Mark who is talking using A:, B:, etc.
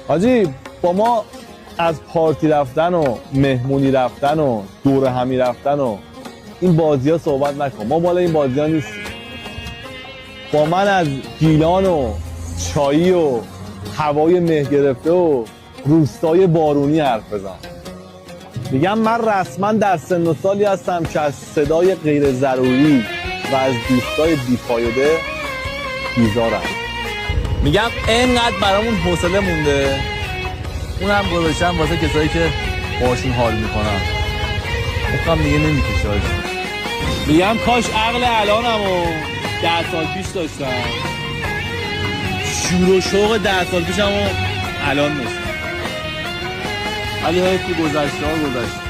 A: حاجی با ما از پارتی رفتن و مهمونی رفتن و دور همی رفتن و این بازی ها صحبت نکن. ما بالا این بازی ها نیستیم. با من از گیلان و چایی و هوای مه گرفته و روستای بارونی حرف بزن. میگم من رسما در سن و سالی هستم که از صدای غیر ضروری و از دوستای بیفایده بیزارم. میگم اینقدر برامون حوصله مونده، اونم گذاشتم واسه کسایی که باشون حال میکنن. مخم دیگه نمیکشه. میگم کاش عقل الانمو 10 سال پیش داشتم، شور و شوق 10 سال پیشمو الان داشتم. ولی حیف که گذشته ها گذشته.